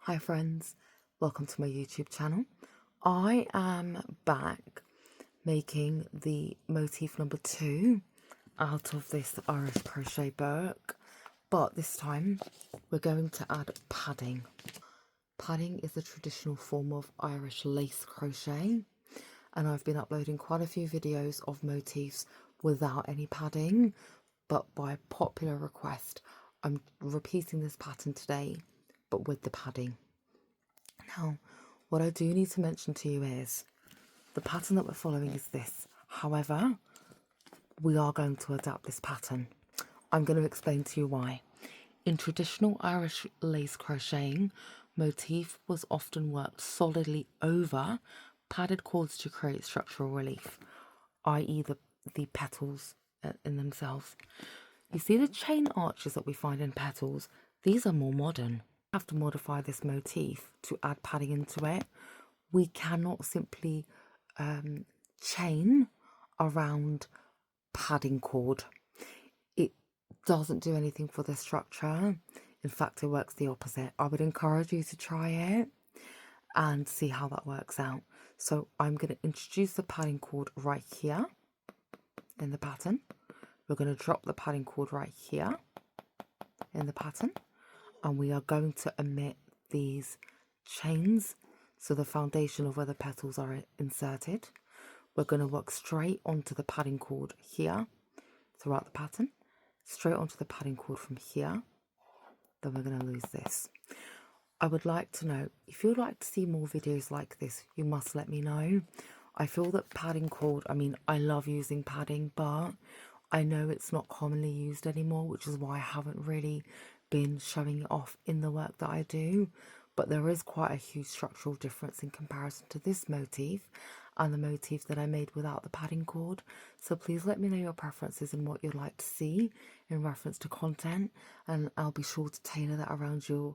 Hi friends, welcome to my YouTube channel. I am back making the motif number 2 out of this Irish crochet book, but this time we're going to add padding. Padding is a traditional form of Irish lace crochet, and I've been uploading quite a few videos of motifs without any padding, but by popular request I'm repeating this pattern today but with the padding. Now, what I do need to mention to you is the pattern that we're following is this. However, we are going to adapt this pattern. I'm going to explain to you why. In traditional Irish lace crocheting, motif was often worked solidly over padded cords to create structural relief, i.e. the petals in themselves. You see the chain arches that we find in petals? These are more modern. We have to modify this motif to add padding into it. We cannot simply chain around padding cord. It doesn't do anything for the structure. In fact, it works the opposite. I would encourage you to try it and see how that works out. So I'm going to introduce the padding cord right here in the pattern. We're going to drop the padding cord right here in the pattern, and we are going to omit these chains, so the foundation of where the petals are inserted. We're going to work straight onto the padding cord here throughout the pattern, straight onto the padding cord from here. Then we're going to lose this. I would like to know, if you'd like to see more videos like this, you must let me know. I feel that padding cord, I love using padding, but I know it's not commonly used anymore, which is why I haven't really been showing it off in the work that I do. But there is quite a huge structural difference in comparison to this motif and the motif that I made without the padding cord. So please let me know your preferences and what you'd like to see in reference to content, and I'll be sure to tailor that around your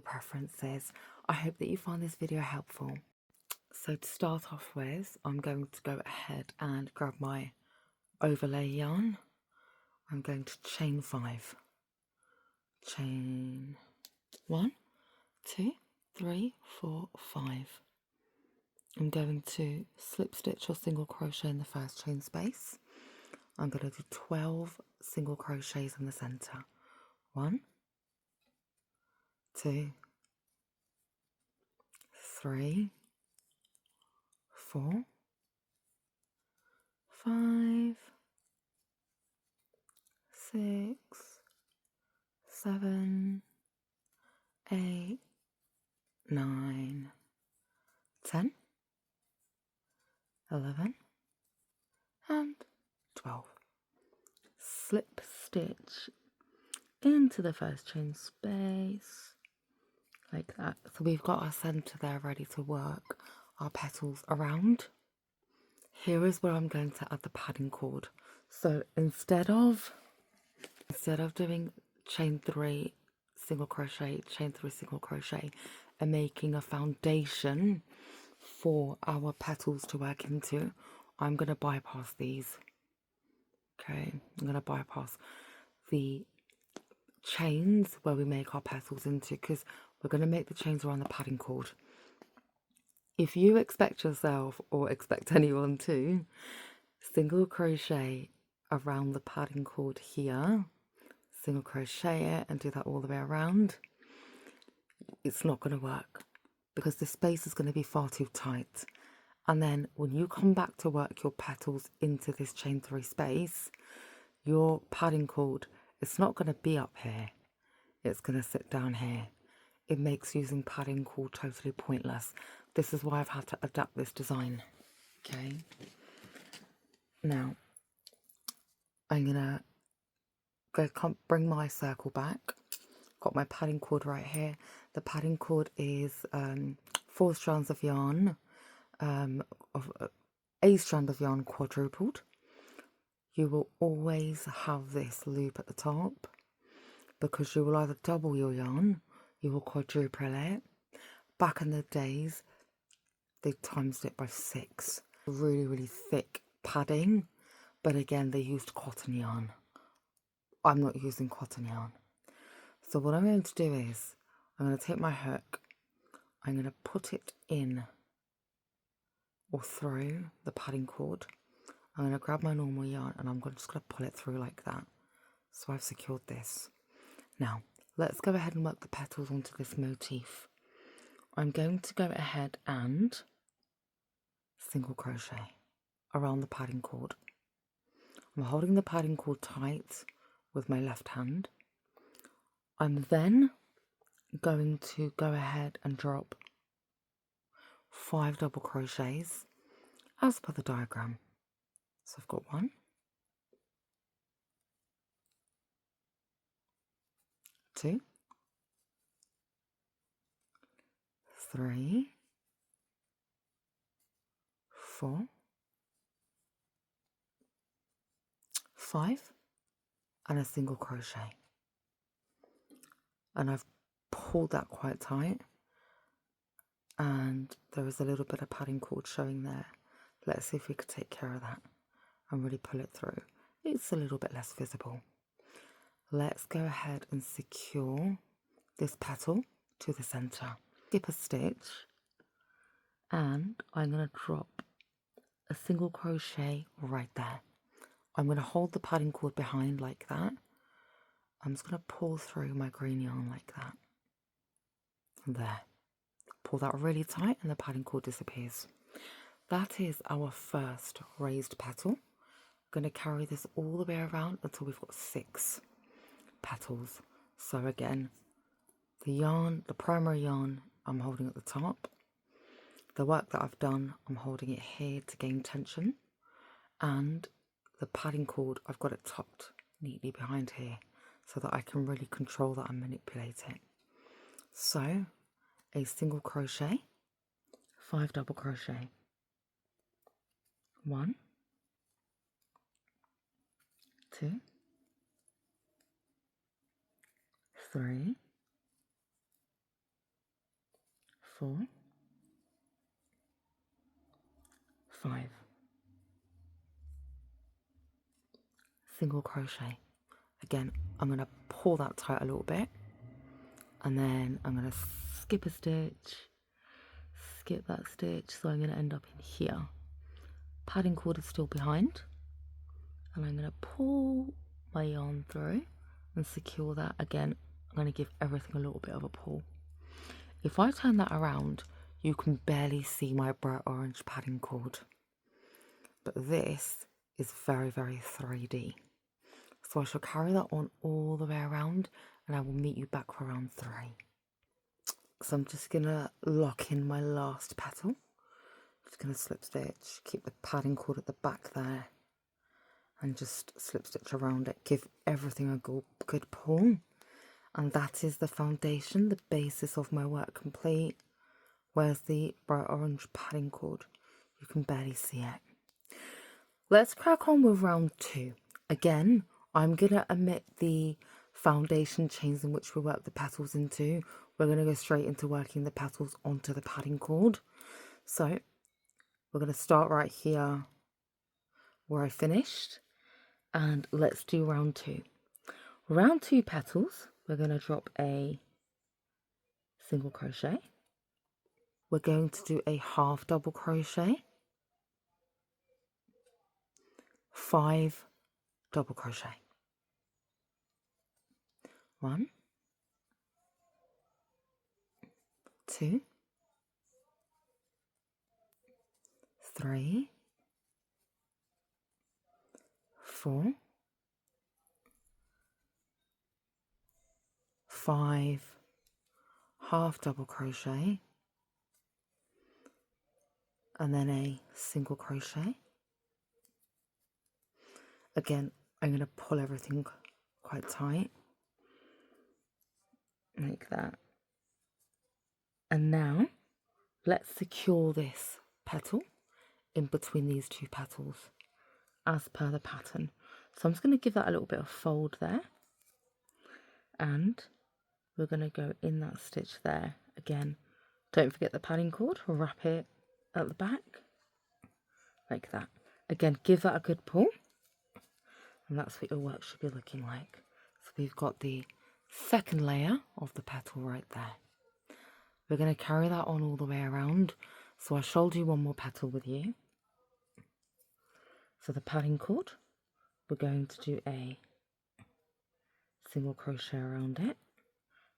preferences. I hope that you find this video helpful. So to start off with, I'm going to go ahead and grab my overlay yarn. I'm going to chain 5. Chain 1, 2, 3, 4, 5. I'm going to slip stitch or single crochet in the first chain space. I'm going to do 12 single crochets in the center. 1, 2, 3, 4, 5, 6, 7, 8, 9, 10, 11, and 12. Slip stitch into the first chain space like that. So we've got our center there ready to work our petals around. Here is where I'm going to add the padding cord. So instead of doing chain 3 single crochet, chain 3 single crochet, and making a foundation for our petals to work into, I'm going to bypass these. Okay, I'm going to bypass the chains where we make our petals into, because we're going to make the chains around the padding cord. If you expect yourself, or expect anyone to, single crochet around the padding cord here, single crochet it and do that all the way around, it's not going to work, because the space is going to be far too tight. And then when you come back to work your petals into this chain 3 space, your padding cord, it's not going to be up here, it's going to sit down here. It makes using padding cord totally pointless. This is why I've had to adapt this design. Okay, now I'm gonna bring my circle back. Got my padding cord right here. The padding cord is 4 strands of yarn, of a strand of yarn quadrupled. You will always have this loop at the top, because you will either double your yarn, you will quadruple it. Back in the days, they times it by 6. Really thick padding, but again, they used cotton yarn. I'm not using cotton yarn. So what I'm going to do is, I'm going to take my hook I'm going to put it in or through the padding cord. I'm going to grab my normal yarn and I'm just going to pull it through like that. So I've secured this. Now, let's go ahead and work the petals onto this motif. I'm going to go ahead and single crochet around the padding cord. I'm holding the padding cord tight with my left hand. I'm then going to go ahead and drop 5 double crochets as per the diagram. So I've got 1, 2, 3, 4, 5, and a single crochet. And I've pulled that quite tight, and there is a little bit of padding cord showing there. Let's see if we could take care of that and really pull it through. It's a little bit less visible. Let's go ahead and secure this petal to the center. Skip a stitch, and I'm going to drop a single crochet right there. I'm going to hold the padding cord behind like that. I'm just going to pull through my green yarn like that. There. Pull that really tight and the padding cord disappears. That is our first raised petal. I'm going to carry this all the way around until we've got 6 petals. So again, the yarn, the primary yarn, I'm holding at the top. The work that I've done, I'm holding it here to gain tension. And the padding cord, I've got it tucked neatly behind here so that I can really control that and manipulate it. So a single crochet, 5 double crochet, 1, 2, 3, 4, 5, single crochet. Again, I'm going to pull that tight a little bit, and then I'm going to skip a stitch, skip that stitch, so I'm going to end up in here. Padding cord is still behind, and I'm going to pull my yarn through and secure that. Again, I'm going to give everything a little bit of a pull. If I turn that around, you can barely see my bright orange padding cord, but this is very, very 3D. So I shall carry that on all the way around, and I will meet you back for round 3. So I'm just going to lock in my last petal. Just going to slip stitch, keep the padding cord at the back there, and just slip stitch around it. Give everything a good pull. And that is the foundation, the basis of my work complete. Where's the bright orange padding cord? You can barely see it. Let's crack on with round 2. Again, I'm going to omit the foundation chains in which we work the petals into. We're going to go straight into working the petals onto the padding cord. So we're going to start right here where I finished, and let's do round 2. Round 2 petals, we're going to drop a single crochet. We're going to do a half double crochet, 5 double crochet, 1, 2, 3, 4, 5 half double crochet, and then a single crochet. Again, I'm going to pull everything quite tight, like that. And now, let's secure this petal in between these 2 petals, as per the pattern. So I'm just going to give that a little bit of fold there, and we're going to go in that stitch there. Again, don't forget the padding cord, wrap it at the back, like that. Again, give that a good pull, and that's what your work should be looking like. So we've got the second layer of the petal right there. We're going to carry that on all the way around. So I shall do one more petal with you. So the padding cord, we're going to do a single crochet around it.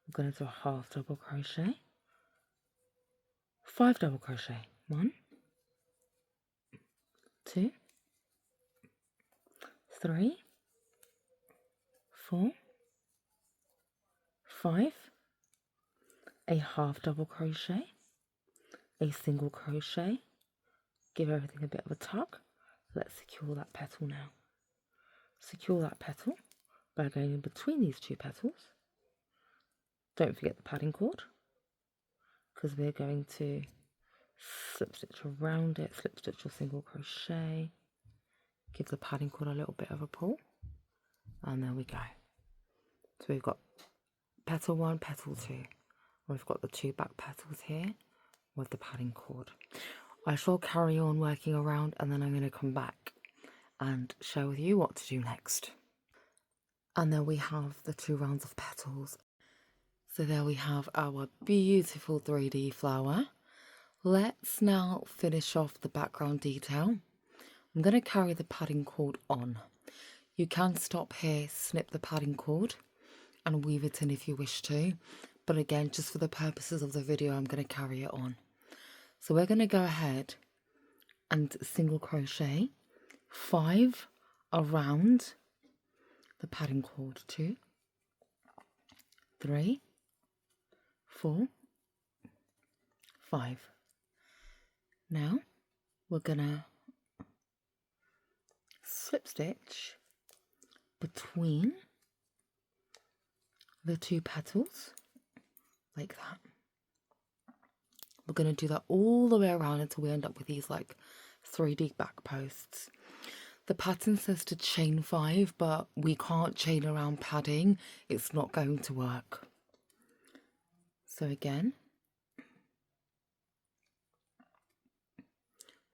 We're going to do a half double crochet, 5 double crochet, 1, 2, 3, 4, 5, a half double crochet, a single crochet, give everything a bit of a tug. Let's secure that petal now. Secure that petal by going in between these two petals. Don't forget the padding cord, because we're going to slip stitch around it, slip stitch or single crochet, give the padding cord a little bit of a pull, and there we go. So we've got petal 1, petal 2. We've got the 2 back petals here with the padding cord. I shall carry on working around, and then I'm going to come back and share with you what to do next. And then we have the 2 rounds of petals. So there we have our beautiful 3D flower. Let's now finish off the background detail. I'm going to carry the padding cord on. You can stop here, snip the padding cord and weave it in if you wish to. But again, just for the purposes of the video, I'm going to carry it on. So we're going to go ahead and single crochet 5 around the padding cord. 2, 3, 4, 5. Now we're gonna slip stitch between the 2 petals like that. We're gonna do that all the way around until we end up with these like 3D back posts. The pattern says to chain 5, but we can't chain around padding. It's not going to work. So again,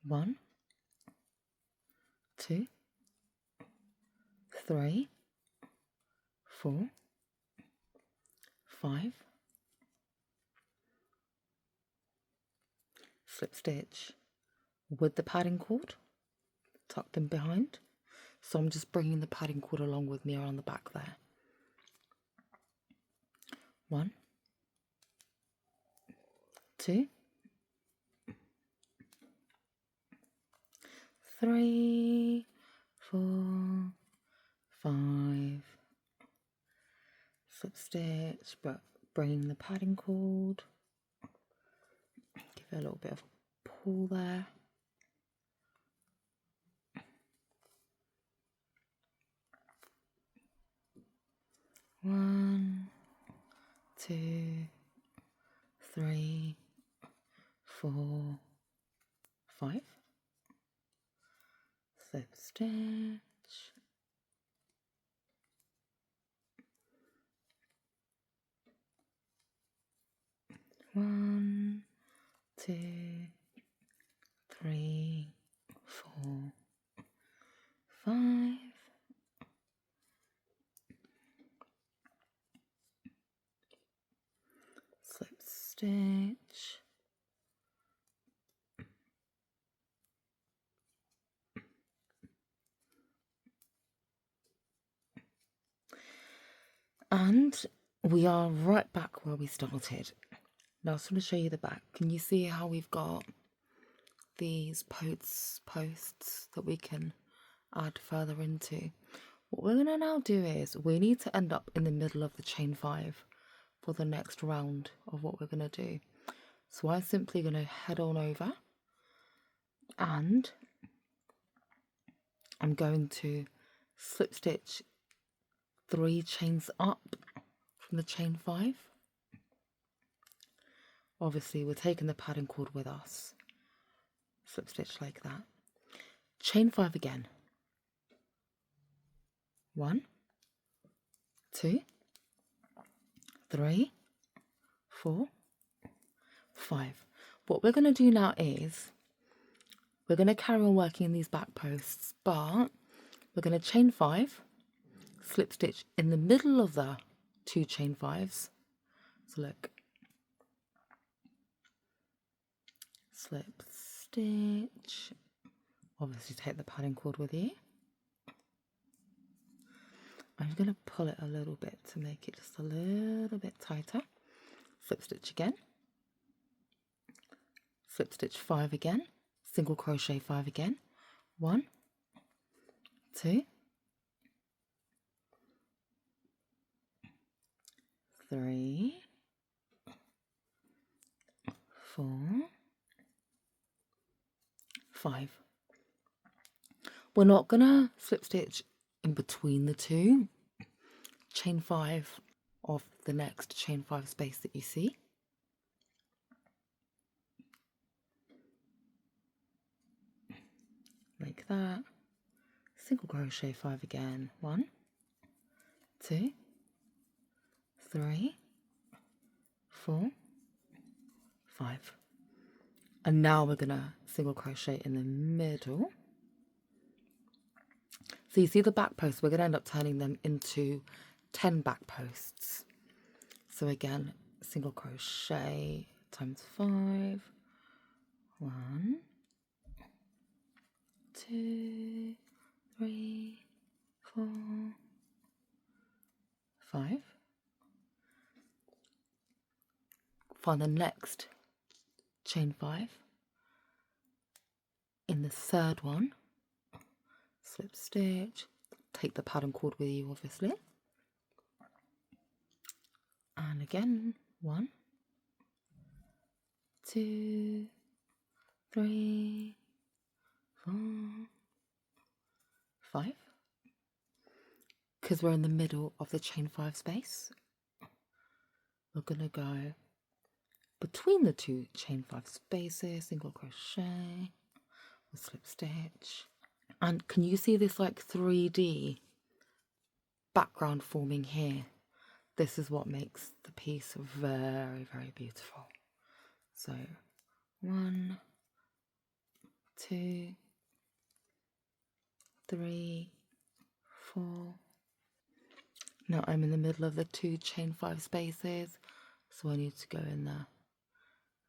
1, 2, 3, 4, 5, slip stitch with the padding cord tucked in behind. So I'm just bringing the padding cord along with me around the back there. 1, 2, 3, 4, 5, slip stitch, but bringing the padding cord, give it a little bit of a pull there. One, 2, 3, 4, 5. Slip stitch. 1, 2, 3, 4, 5. Slip stitch. And we are right back where we started. Now I just want to show you the back. Can you see how we've got these posts that we can add further into? What we're going to now do is we need to end up in the middle of the chain 5 for the next round of what we're going to do. So I'm simply going to head on over and I'm going to slip stitch 3 chains up from the chain 5. Obviously we're taking the padding cord with us. Slip stitch like that. Chain 5 again. 1, 2, 3, 4, 5. What we're going to do now is we're going to carry on working in these back posts, but we're going to chain 5, slip stitch in the middle of the 2 chain 5s. So look, slip stitch, obviously take the padding cord with you. I'm going to pull it a little bit to make it just a little bit tighter. Slip stitch again, slip stitch 5 again, single crochet 5 again, 1, 2, 3, 4, 5. We're not gonna slip stitch in between the two. Chain 5 of the next chain 5 space that you see. Like that. Single crochet 5 again. 1, 2, 3, 4, 5. And now we're gonna single crochet in the middle. So you see the back posts, we're gonna end up turning them into 10 back posts. So again, single crochet times 5. 1, 2, 3, 4, 5. Find the next chain 5 in the third one, slip stitch, take the pattern cord with you obviously, and again 1, 2, 3, 4, 5, because we're in the middle of the chain 5 space. We're gonna go between the two chain 5 spaces, single crochet, or slip stitch. And can you see this like 3D background forming here? This is what makes the piece very, very beautiful. So 1, 2, 3, 4. Now I'm in the middle of the two chain 5 spaces, so I need to go in the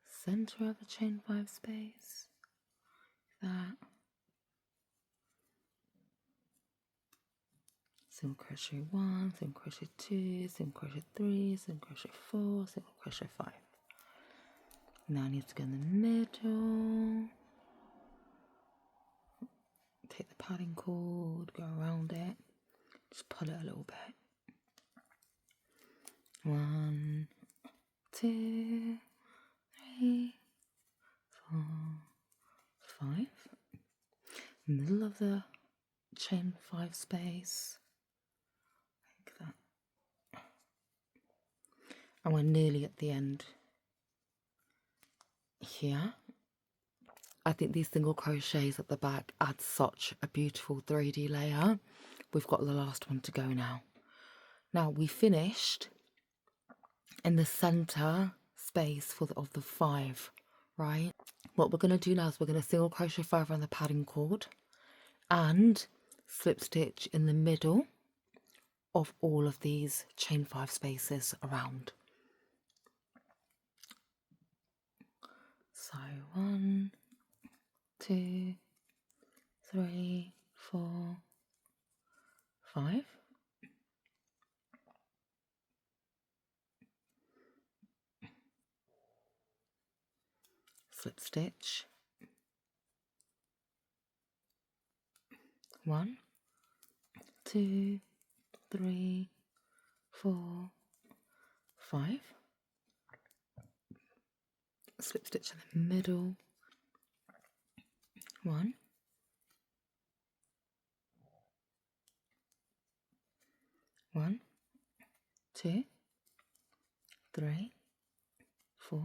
center of the chain 5 space, like that. Single crochet 1, single crochet 2, single crochet 3, single crochet 4, single crochet 5. Now I need to go in the middle, take the padding cord, go around it, just pull it a little bit. 1, 2, 3, 4, 5. Middle of the chain 5 space, like that. And we're nearly at the end here. I think these single crochets at the back add such a beautiful 3D layer. We've got the last one to go now. Now we finished in the center space of the 5, right? What we're going to do now is we're going to single crochet 5 around the padding cord and slip stitch in the middle of all of these chain 5 spaces around. So 1, 2, 3, 4, 5. Slip stitch. 1, 2, 3, 4, 5. Slip stitch in the middle. 1, 1, 2, 3, 4,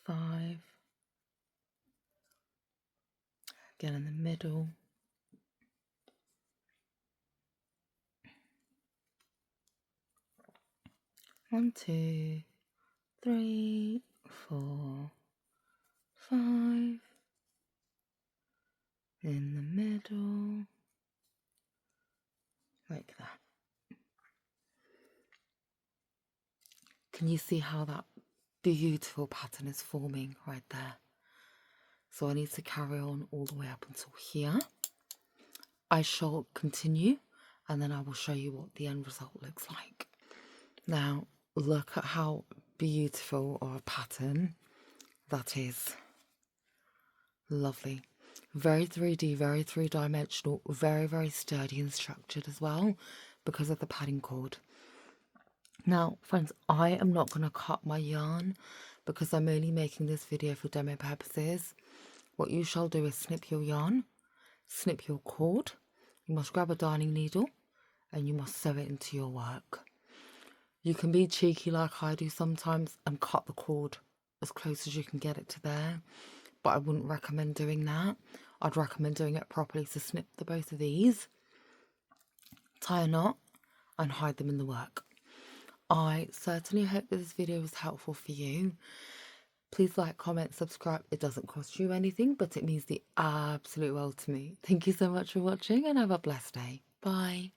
5. Again in the middle. 1, 2, 3, 4, 5. In the middle, like that. Can you see how that beautiful pattern is forming right there. So I need to carry on all the way up until here. I shall continue and then I will show you what the end result looks like. Now look at how beautiful of a pattern that is. Lovely. Very 3D, very three-dimensional, very sturdy and structured as well because of the padding cord. Now friends, I am not going to cut my yarn because I'm only making this video for demo purposes. What you shall do is snip your yarn, snip your cord. You must grab a darning needle and you must sew it into your work. You can be cheeky like I do sometimes and cut the cord as close as you can get it to there, but I wouldn't recommend doing that. I'd recommend doing it properly. So snip the both of these, tie a knot and hide them in the work. I certainly hope that this video was helpful for you. Please like, comment, subscribe. It doesn't cost you anything, but it means the absolute world to me. Thank you so much for watching and have a blessed day. Bye.